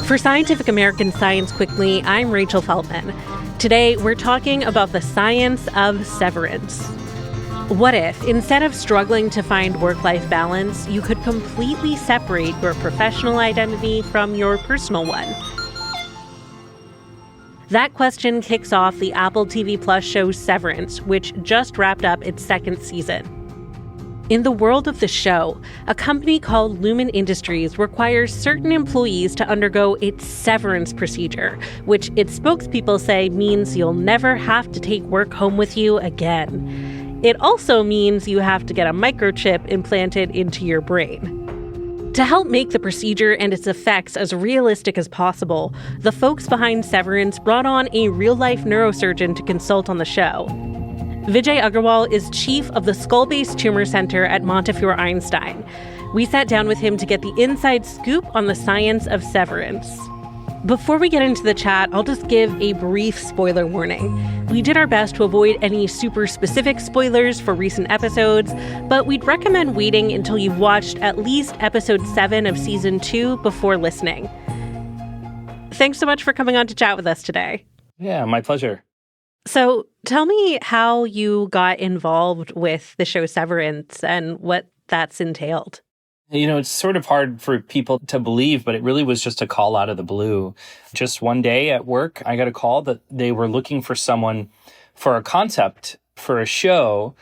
For Scientific American Science Quickly, I'm Rachel Feldman. Today, we're talking about the science of severance. What if, instead of struggling to find work-life balance, you could completely separate your professional identity from your personal one? That question kicks off the Apple TV Plus show Severance, which just wrapped up its second season. In the world of the show, a company called Lumen Industries requires certain employees to undergo its severance procedure, which its spokespeople say means you'll never have to take work home with you again. It also means you have to get a microchip implanted into your brain. To help make the procedure and its effects as realistic as possible, the folks behind Severance brought on a real-life neurosurgeon to consult on the show. Vijay Agarwal is chief of the Skull-Based Tumor Center at Montefiore Einstein. We sat down with him to get the inside scoop on the science of severance. Before we get into the chat, I'll just give a brief spoiler warning. We did our best to avoid any super specific spoilers for recent episodes, but we'd recommend waiting until you've watched at least episode 7 of season 2 before listening. Thanks so much for coming on to chat with us today. Yeah, my pleasure. So tell me how you got involved with the show Severance and what that's entailed. You know, it's sort of hard for people to believe, but it really was just a call out of the blue. Just one day at work, I got a call that they were looking for someone for a concept for a show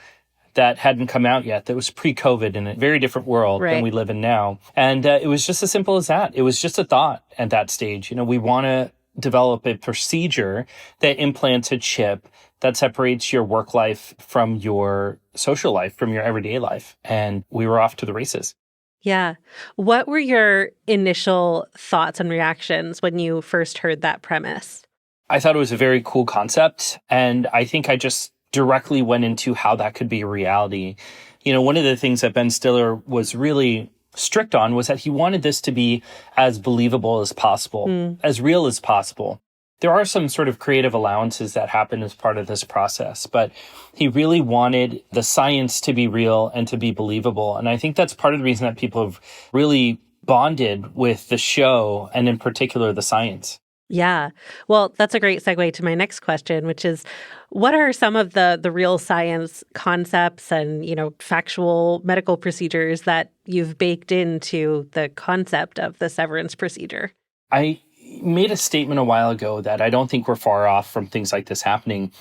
that hadn't come out yet, that was pre-COVID in a very different world than we live in now. And it was just as simple as that. It was just a thought at that stage. You know, we want to develop a procedure that implants a chip that separates your work life from your social life, from your everyday life. And we were off to the races. Yeah. What were your initial thoughts and reactions when you first heard that premise? I thought it was a very cool concept. And I think I just directly went into how that could be a reality. You know, one of the things that Ben Stiller was really strict on was that he wanted this to be as believable as possible, as real as possible. There are some sort of creative allowances that happen as part of this process, but he really wanted the science to be real and to be believable. And I think that's part of the reason that people have really bonded with the show and in particular the science. Yeah. Well, that's a great segue to my next question, which is, what are some of the real science concepts and, you know, factual medical procedures that you've baked into the concept of the severance procedure? I made a statement a while ago that I don't think we're far off from things like this happening.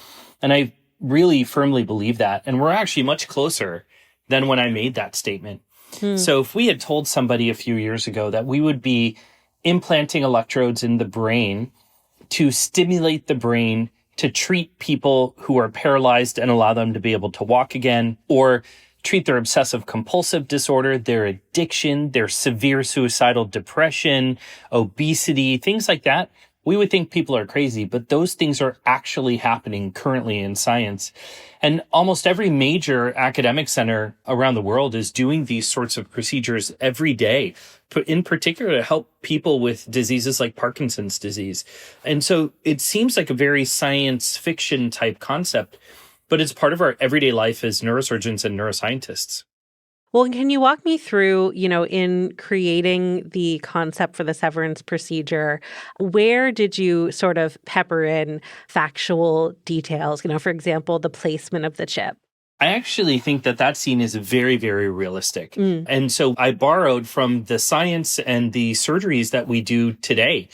And I really firmly believe that. And we're actually much closer than when I made that statement. So if we had told somebody a few years ago that we would be implanting electrodes in the brain to stimulate the brain to treat people who are paralyzed and allow them to be able to walk again, or treat their obsessive compulsive disorder, their addiction, their severe suicidal depression, obesity, things like that, we would think people are crazy, but those things are actually happening currently in science. And almost every major academic center around the world is doing these sorts of procedures every day, in particular to help people with diseases like Parkinson's disease. And so it seems like a very science fiction type concept, but it's part of our everyday life as neurosurgeons and neuroscientists. Well, can you walk me through, you know, in creating the concept for the severance procedure, where did you sort of pepper in factual details? You know, for example, the placement of the chip. I actually think that scene is very, very realistic. And so I borrowed from the science and the surgeries that we do today,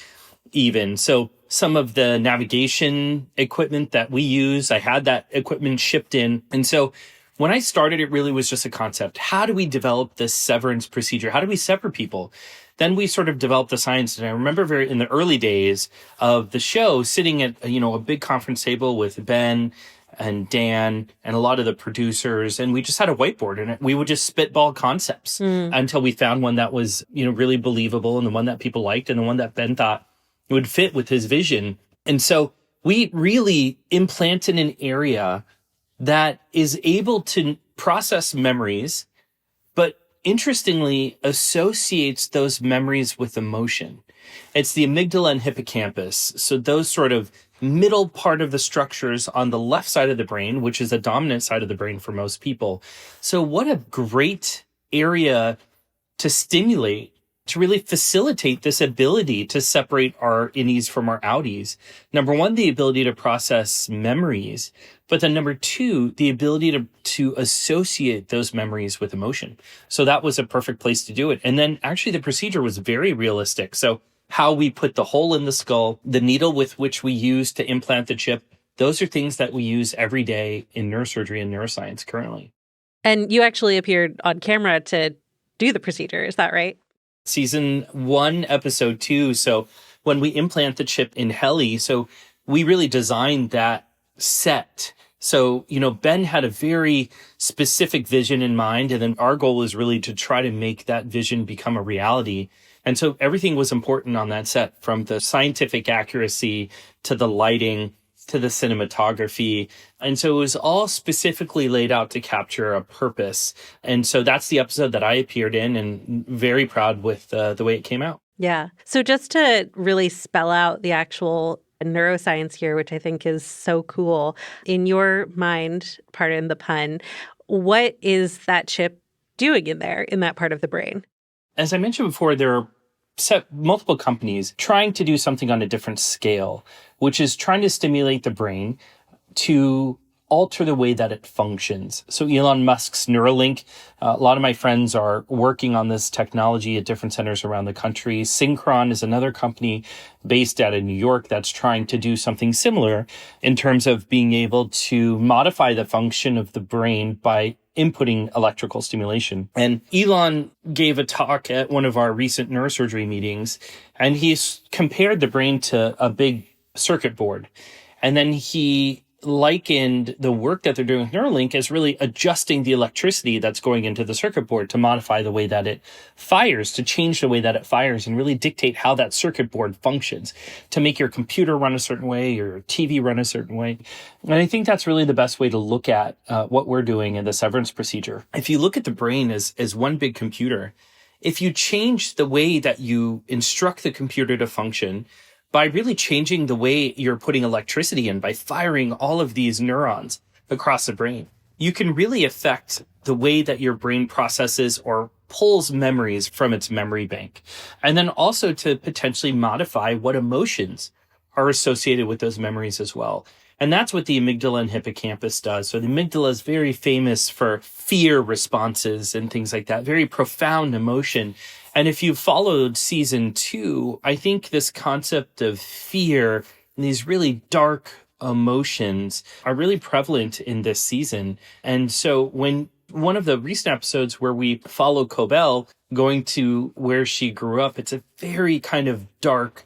even. So some of the navigation equipment that we use, I had that equipment shipped in. And so when I started, it really was just a concept. How do we develop this severance procedure? How do we separate people? Then we sort of developed the science. And I remember in the early days of the show, sitting at, you know, a big conference table with Ben and Dan and a lot of the producers, and we just had a whiteboard and we would just spitball concepts until we found one that was, you know, really believable and the one that people liked and the one that Ben thought would fit with his vision. And so we really implanted an area that is able to process memories, but interestingly associates those memories with emotion. It's the amygdala and hippocampus. So those sort of middle part of the structures on the left side of the brain, which is the dominant side of the brain for most people. So what a great area to stimulate to really facilitate this ability to separate our innies from our outies. Number one, the ability to process memories, but then number two, the ability to associate those memories with emotion. So that was a perfect place to do it. And then actually the procedure was very realistic. So how we put the hole in the skull, the needle with which we use to implant the chip, those are things that we use every day in neurosurgery and neuroscience currently. And you actually appeared on camera to do the procedure, is that right? Season 1, episode 2. So when we implant the chip in heli, so we really designed that set. So, Ben had a very specific vision in mind, and then our goal is really to try to make that vision become a reality. And so everything was important on that set, from the scientific accuracy to the lighting to the cinematography. And so it was all specifically laid out to capture a purpose. And so that's the episode that I appeared in, and very proud with the way it came out. Yeah. So just to really spell out the actual neuroscience here, which I think is so cool, in your mind, pardon the pun, what is that chip doing in there, in that part of the brain? As I mentioned before, there are multiple companies trying to do something on a different scale, which is trying to stimulate the brain to alter the way that it functions. So Elon Musk's Neuralink, a lot of my friends are working on this technology at different centers around the country. Synchron is another company based out of New York that's trying to do something similar in terms of being able to modify the function of the brain by inputting electrical stimulation. And Elon gave a talk at one of our recent neurosurgery meetings, and he's compared the brain to a big circuit board. And then he likened the work that they're doing with Neuralink as really adjusting the electricity that's going into the circuit board to modify the way that it fires, to change the way that it fires, and really dictate how that circuit board functions, to make your computer run a certain way, your TV run a certain way. And I think that's really the best way to look at what we're doing in the Severance procedure. If you look at the brain as one big computer, if you change the way that you instruct the computer to function, by really changing the way you're putting electricity in, by firing all of these neurons across the brain, you can really affect the way that your brain processes or pulls memories from its memory bank. And then also to potentially modify what emotions are associated with those memories as well. And that's what the amygdala and hippocampus does. So the amygdala is very famous for fear responses and things like that, very profound emotion. And if you've followed season 2, I think this concept of fear and these really dark emotions are really prevalent in this season. And so when one of the recent episodes where we follow Cobell going to where she grew up, it's a very kind of dark,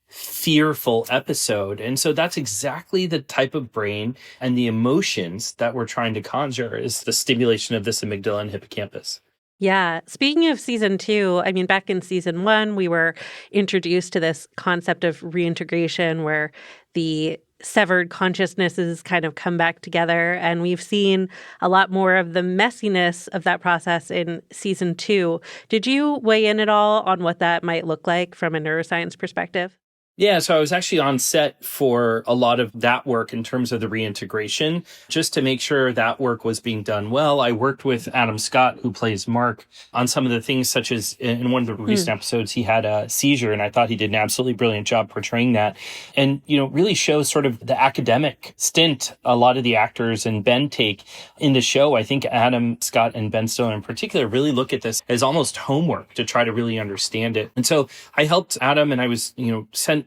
fearful episode. And so that's exactly the type of brain and the emotions that we're trying to conjure, is the stimulation of this amygdala and hippocampus. Yeah. Speaking of season 2, I mean, back in season 1, we were introduced to this concept of reintegration where the severed consciousnesses kind of come back together. And we've seen a lot more of the messiness of that process in season 2. Did you weigh in at all on what that might look like from a neuroscience perspective? Yeah, so I was actually on set for a lot of that work in terms of the reintegration, just to make sure that work was being done well. I worked with Adam Scott, who plays Mark, on some of the things, such as in one of the recent episodes, he had a seizure, and I thought he did an absolutely brilliant job portraying that. And, really shows sort of the academic stint a lot of the actors and Ben take in the show. I think Adam Scott and Ben Stone in particular really look at this as almost homework to try to really understand it. And so I helped Adam, and I was,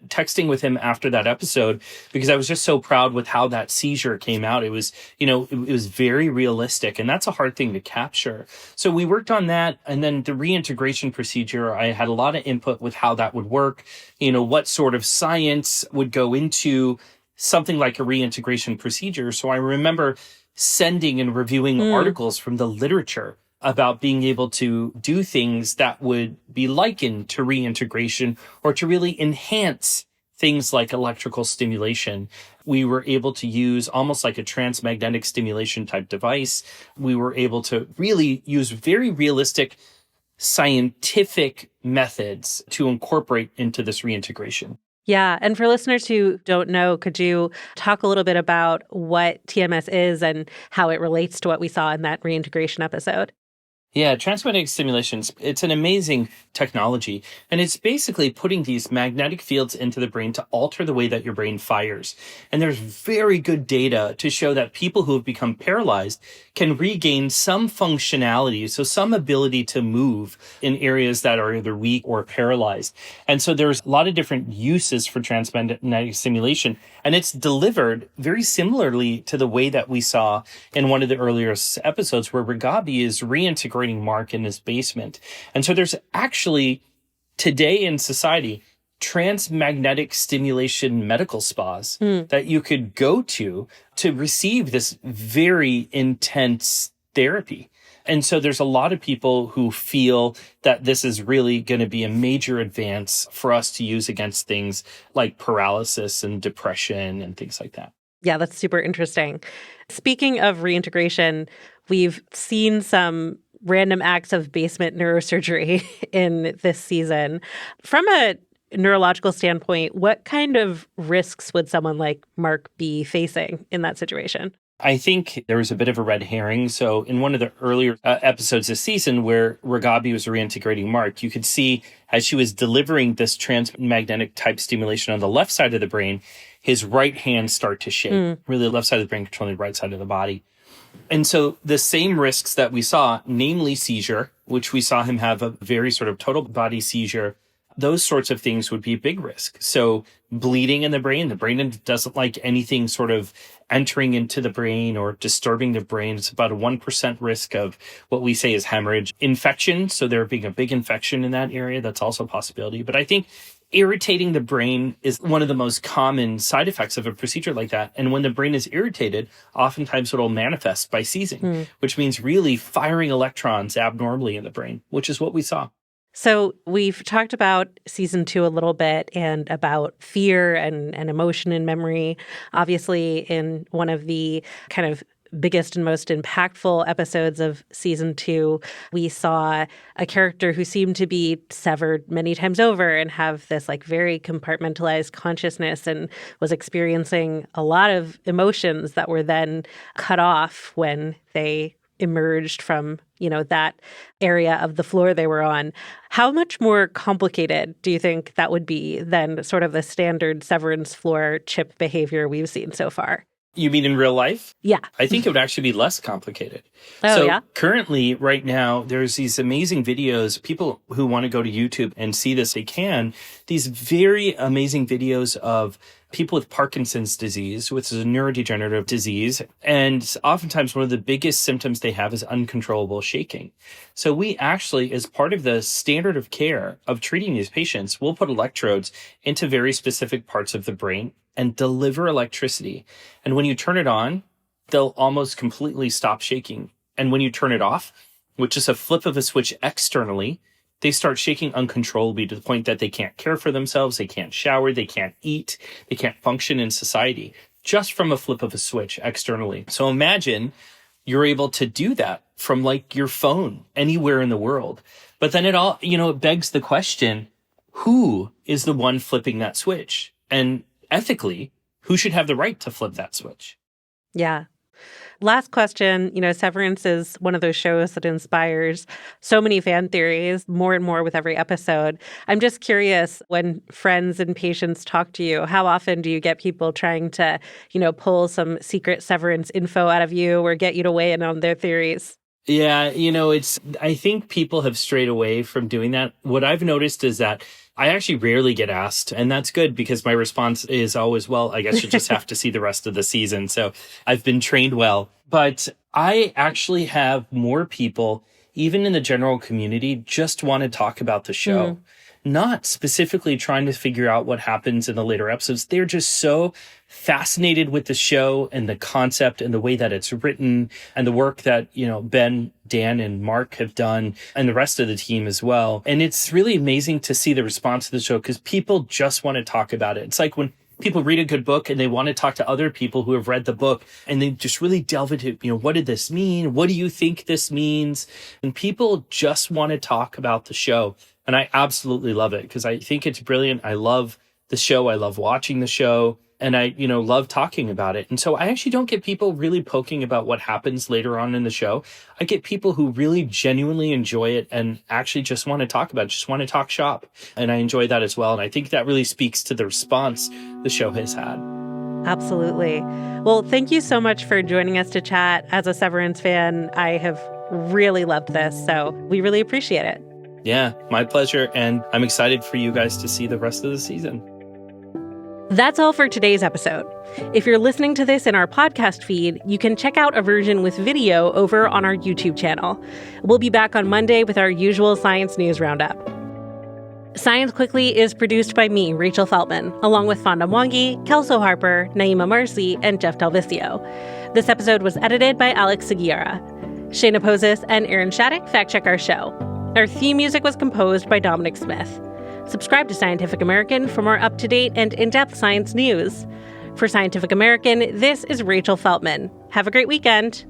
texting with him after that episode because I was just so proud with how that seizure came out. It was, it was very realistic, and that's a hard thing to capture. So we worked on that. And then the reintegration procedure, I had a lot of input with how that would work, what sort of science would go into something like a reintegration procedure. So I remember sending and reviewing articles from the literature about being able to do things that would be likened to reintegration or to really enhance things like electrical stimulation. We were able to use almost like a transmagnetic stimulation type device. We were able to really use very realistic scientific methods to incorporate into this reintegration. Yeah. And for listeners who don't know, could you talk a little bit about what TMS is and how it relates to what we saw in that reintegration episode? Yeah, transmagnetic stimulation, it's an amazing technology. And it's basically putting these magnetic fields into the brain to alter the way that your brain fires. And there's very good data to show that people who have become paralyzed can regain some functionality, so some ability to move in areas that are either weak or paralyzed. And so there's a lot of different uses for transmagnetic stimulation. And it's delivered very similarly to the way that we saw in one of the earlier episodes where Ragabi is reintegrating Mark in his basement. And so there's actually today in society transmagnetic stimulation medical spas that you could go to receive this very intense therapy. And so there's a lot of people who feel that this is really going to be a major advance for us to use against things like paralysis and depression and things like that. Yeah, that's super interesting. Speaking of reintegration, we've seen some random acts of basement neurosurgery in this season. From a neurological standpoint, what kind of risks would someone like Mark be facing in that situation? I think there was a bit of a red herring. So in one of the earlier episodes this season where Ragabi was reintegrating Mark, you could see as she was delivering this transmagnetic type stimulation on the left side of the brain, his right hand start to shake. Really, the left side of the brain controlling the right side of the body. And so the same risks that we saw, namely seizure, which we saw him have a very sort of total body seizure, those sorts of things would be a big risk. So bleeding in the brain doesn't like anything sort of entering into the brain or disturbing the brain. It's about a 1% risk of what we say is hemorrhage. Infection, so there being a big infection in that area, that's also a possibility. But I think irritating the brain is one of the most common side effects of a procedure like that. And when the brain is irritated, oftentimes it'll manifest by seizing, which means really firing electrons abnormally in the brain, which is what we saw. So we've talked about season 2 a little bit and about fear and emotion and memory. Obviously, in one of the kind of biggest and most impactful episodes of season 2, we saw a character who seemed to be severed many times over and have this like very compartmentalized consciousness and was experiencing a lot of emotions that were then cut off when they emerged from, that area of the floor they were on. How much more complicated do you think that would be than sort of the standard Severance floor chip behavior we've seen so far? You mean in real life? Yeah. I think it would actually be less complicated. Oh, yeah? Currently, right now, there's these amazing videos. People who want to go to YouTube and see this, they can. These very amazing videos of people with Parkinson's disease, which is a neurodegenerative disease. And oftentimes one of the biggest symptoms they have is uncontrollable shaking. So we actually, as part of the standard of care of treating these patients, we'll put electrodes into very specific parts of the brain and deliver electricity. And when you turn it on, they'll almost completely stop shaking. And when you turn it off, which is a flip of a switch externally, they start shaking uncontrollably to the point that they can't care for themselves, they can't shower, they can't eat, they can't function in society, just from a flip of a switch externally. So imagine you're able to do that from like your phone anywhere in the world. But then it begs the question, who is the one flipping that switch? And ethically, who should have the right to flip that switch? Yeah. Last question, Severance is one of those shows that inspires so many fan theories, more and more with every episode. I'm just curious, when friends and patients talk to you, how often do you get people trying to, pull some secret Severance info out of you or get you to weigh in on their theories? Yeah, I think people have strayed away from doing that. What I've noticed is that I actually rarely get asked, and that's good because my response is always, well, I guess you just have to see the rest of the season. So I've been trained well. But I actually have more people, even in the general community, just want to talk about the show. Not specifically trying to figure out what happens in the later episodes. They're just so fascinated with the show and the concept and the way that it's written and the work that, Ben, Dan, and Mark have done and the rest of the team as well. And it's really amazing to see the response to the show because people just want to talk about it. It's like when people read a good book and they want to talk to other people who have read the book and they just really delve into, what did this mean? What do you think this means? And people just want to talk about the show. And I absolutely love it because I think it's brilliant. I love the show. I love watching the show. and I, love talking about it. And so I actually don't get people really poking about what happens later on in the show. I get people who really genuinely enjoy it and actually just want to talk about it, just want to talk shop. And I enjoy that as well. And I think that really speaks to the response the show has had. Absolutely. Well, thank you so much for joining us to chat. As a Severance fan, I have really loved this, so we really appreciate it. Yeah, my pleasure. And I'm excited for you guys to see the rest of the season. That's all for today's episode. If you're listening to this in our podcast feed, you can check out a version with video over on our YouTube channel. We'll be back on Monday with our usual science news roundup. Science Quickly is produced by me, Rachel Feltman, along with Fonda Mwangi, Kelso Harper, Naima Marcy, and Jeff Delvicio. This episode was edited by Alex Seguiera. Shayna Posis and Aaron Shattuck fact-check our show. Our theme music was composed by Dominic Smith. Subscribe to Scientific American for more up-to-date and in-depth science news. For Scientific American, this is Rachel Feltman. Have a great weekend.